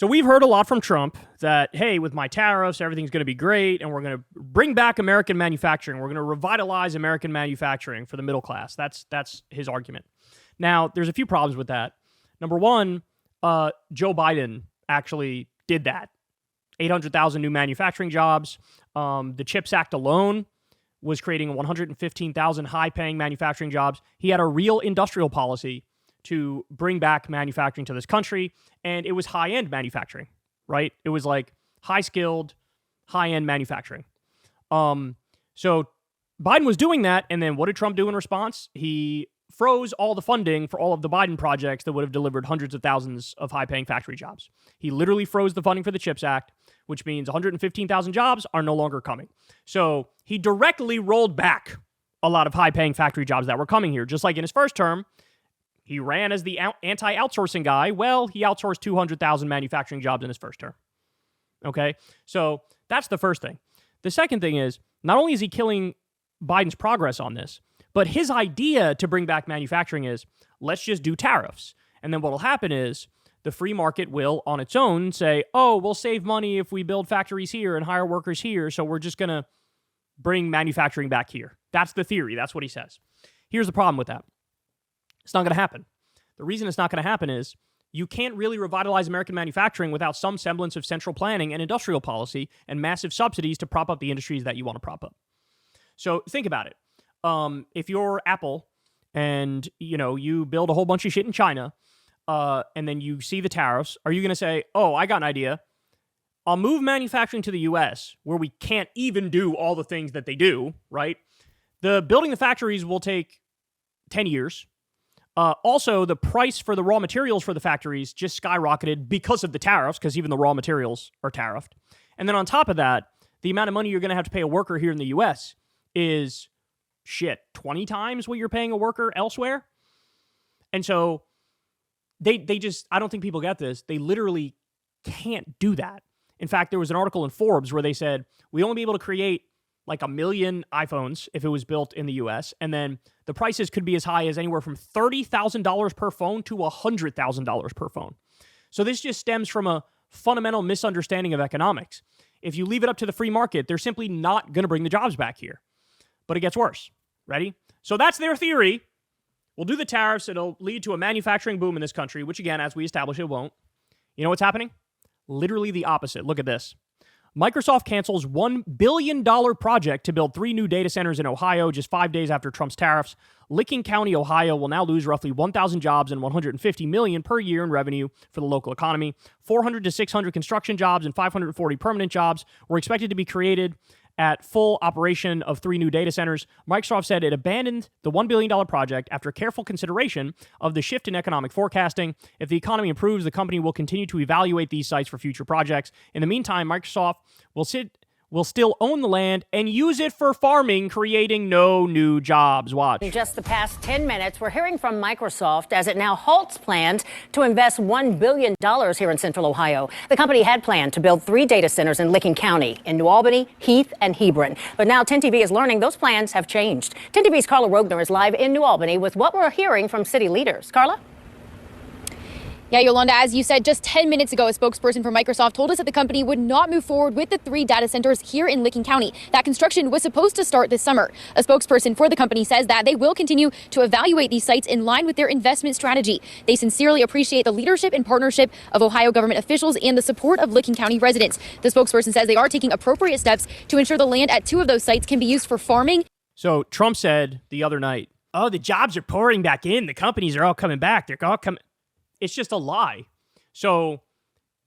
So we've heard a lot from Trump that, hey, with my tariffs, everything's going to be great, and we're going to bring back American manufacturing. We're going to revitalize American manufacturing for the middle class. That's his argument. Now, there's a few problems with that. Number one, Joe Biden actually did that. 800,000 new manufacturing jobs. The CHIPS Act alone was creating 115,000 high-paying manufacturing jobs. He had a real industrial policy to bring back manufacturing to this country, and it was high-end manufacturing, right? It was like high-skilled, high-end manufacturing. So Biden was doing that, and then what did Trump do in response? He froze all the funding for all of the Biden projects that would have delivered hundreds of thousands of high-paying factory jobs. He literally froze the funding for the CHIPS Act, which means 115,000 jobs are no longer coming. So he directly rolled back a lot of high-paying factory jobs that were coming here. Just like in his first term, he ran as the anti-outsourcing guy. Well, he outsourced 200,000 manufacturing jobs in his first term. Okay? So that's the first thing. The second thing is, not only is he killing Biden's progress on this, but his idea to bring back manufacturing is, let's just do tariffs. And then what will happen is, the free market will, on its own, say, oh, we'll save money if we build factories here and hire workers here, so we're just going to bring manufacturing back here. That's the theory. That's what he says. Here's the problem with that. It's not going to happen. The reason it's not going to happen is you can't really revitalize American manufacturing without some semblance of central planning and industrial policy and massive subsidies to prop up the industries that you want to prop up. So think about it. If you're Apple and, you build a whole bunch of shit in China, and then you see the tariffs, are you going to say, oh, I got an idea. I'll move manufacturing to the U.S. where we can't even do all the things that they do, right? Building the factories will take 10 years. Also, the price for the raw materials for the factories just skyrocketed because of the tariffs, because even the raw materials are tariffed. And then on top of that, the amount of money you're going to have to pay a worker here in the U.S. is, 20 times what you're paying a worker elsewhere. And so they just, I don't think people get this. They literally can't do that. In fact, there was an article in Forbes where they said, we'd only be able to create like 1 million iPhones if it was built in the US. And then the prices could be as high as anywhere from $30,000 per phone to $100,000 per phone. So this just stems from a fundamental misunderstanding of economics. If you leave it up to the free market, they're simply not going to bring the jobs back here. But it gets worse. Ready? So that's their theory. We'll do the tariffs. It'll lead to a manufacturing boom in this country, which again, as we establish, it won't. You know what's happening? Literally the opposite. Look at this. Microsoft cancels $1 billion project to build 3 new data centers in Ohio just 5 days after Trump's tariffs. Licking County, Ohio will now lose roughly 1,000 jobs and $150 million per year in revenue for the local economy. 400 to 600 construction jobs and 540 permanent jobs were expected to be created at full operation of 3 new data centers. Microsoft said it abandoned the $1 billion project after careful consideration of the shift in economic forecasting. If the economy improves, the company will continue to evaluate these sites for future projects. In the meantime, Microsoft will still own the land and use it for farming, creating no new jobs. Watch. In just the past 10 minutes, we're hearing from Microsoft as it now halts plans to invest $1 billion here in Central Ohio. The company had planned to build 3 data centers in Licking County, in New Albany, Heath, and Hebron. But now 10 TV is learning those plans have changed. 10 TV's Carla Rogner is live in New Albany with what we're hearing from city leaders. Carla? Yeah, Yolanda, as you said, just 10 minutes ago, a spokesperson for Microsoft told us that the company would not move forward with the 3 data centers here in Licking County. That construction was supposed to start this summer. A spokesperson for the company says that they will continue to evaluate these sites in line with their investment strategy. They sincerely appreciate the leadership and partnership of Ohio government officials and the support of Licking County residents. The spokesperson says they are taking appropriate steps to ensure the land at 2 of those sites can be used for farming. So Trump said the other night, oh, the jobs are pouring back in. The companies are all coming back. They're all coming. It's just a lie. So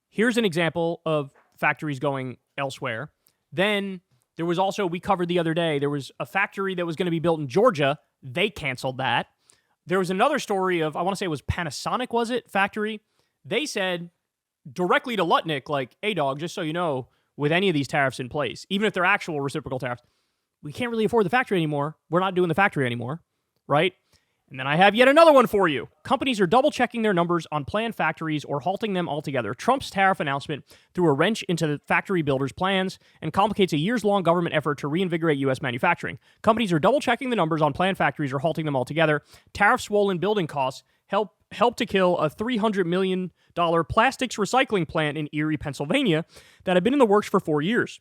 here's an example of factories going elsewhere. Then there was also, we covered the other day, there was a factory that was going to be built in Georgia. They canceled that. There was another story of, I want to say it was Panasonic, was it? Factory. They said directly to Lutnick, like, hey, dog, just so you know, with any of these tariffs in place, even if they're actual reciprocal tariffs, we can't really afford the factory anymore. We're not doing the factory anymore, right? And then I have yet another one for you. Companies are double-checking their numbers on planned factories or halting them altogether. Trump's tariff announcement threw a wrench into the factory builders' plans and complicates a years-long government effort to reinvigorate U.S. manufacturing. Companies are double-checking the numbers on planned factories or halting them altogether. Tariff-swollen building costs helped to kill a $300 million plastics recycling plant in Erie, Pennsylvania that had been in the works for 4 years.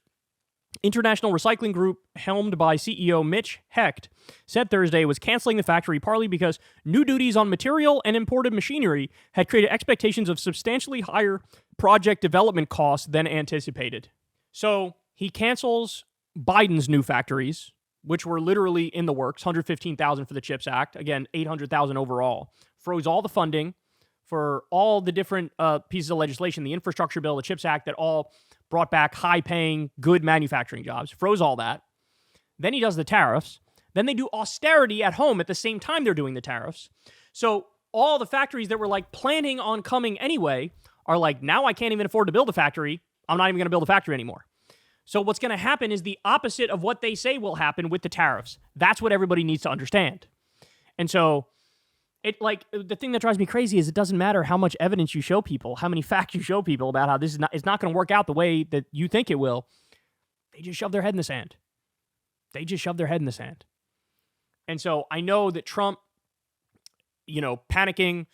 International Recycling Group, helmed by CEO Mitch Hecht, said Thursday it was canceling the factory partly because new duties on material and imported machinery had created expectations of substantially higher project development costs than anticipated. So he cancels Biden's new factories, which were literally in the works, $115,000 for the CHIPS Act, again, $800,000 overall, froze all the funding for all the different pieces of legislation, the infrastructure bill, the CHIPS Act, that all brought back high-paying, good manufacturing jobs, froze all that. Then he does the tariffs. Then they do austerity at home at the same time they're doing the tariffs. So all the factories that were like planning on coming anyway are like, now I can't even afford to build a factory. I'm not even going to build a factory anymore. So what's going to happen is the opposite of what they say will happen with the tariffs. That's what everybody needs to understand. And so it, like, the thing that drives me crazy is it doesn't matter how much evidence you show people, how many facts you show people about how this is it's not going to work out the way that you think it will. They just shove their head in the sand. They just shove their head in the sand. And so I know that Trump, panicking,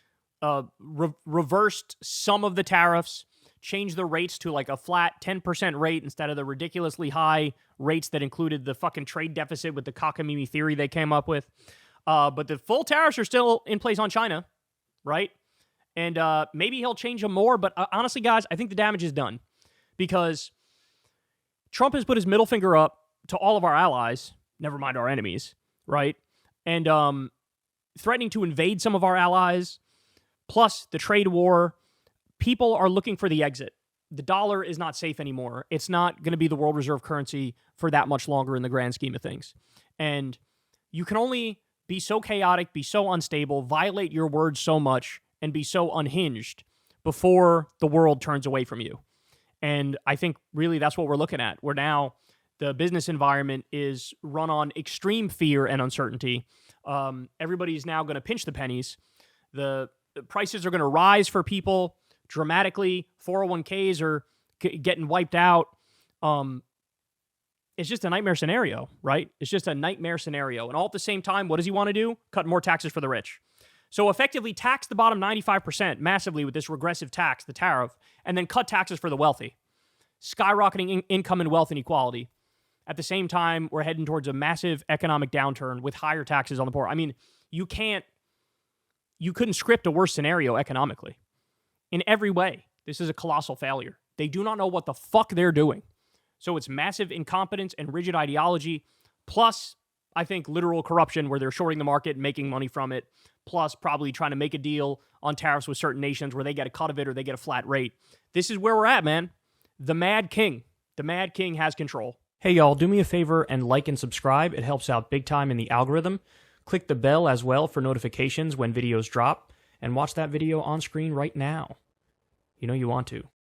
reversed some of the tariffs, changed the rates to like a flat 10% rate instead of the ridiculously high rates that included the fucking trade deficit with the cockamamie theory they came up with. But the full tariffs are still in place on China, right? And maybe he'll change them more. But honestly, guys, I think the damage is done because Trump has put his middle finger up to all of our allies, never mind our enemies, right? And threatening to invade some of our allies, plus the trade war. People are looking for the exit. The dollar is not safe anymore. It's not going to be the world reserve currency for that much longer in the grand scheme of things. And you can only be so chaotic, be so unstable, violate your words so much, and be so unhinged before the world turns away from you. And I think really that's what we're looking at. Where now the business environment is run on extreme fear and uncertainty. Everybody's now going to pinch the pennies. The prices are going to rise for people dramatically. 401ks are getting wiped out. It's just a nightmare scenario, right? It's just a nightmare scenario. And all at the same time, what does he want to do? Cut more taxes for the rich. So effectively tax the bottom 95% massively with this regressive tax, the tariff, and then cut taxes for the wealthy. Skyrocketing income and wealth inequality. At the same time, we're heading towards a massive economic downturn with higher taxes on the poor. I mean, you couldn't script a worse scenario economically. In every way, this is a colossal failure. They do not know what the fuck they're doing. So it's massive incompetence and rigid ideology, plus, I think, literal corruption where they're shorting the market and making money from it, plus probably trying to make a deal on tariffs with certain nations where they get a cut of it or they get a flat rate. This is where we're at, man. The Mad King. The Mad King has control. Hey, y'all, do me a favor and like and subscribe. It helps out big time in the algorithm. Click the bell as well for notifications when videos drop, and watch that video on screen right now. You know you want to.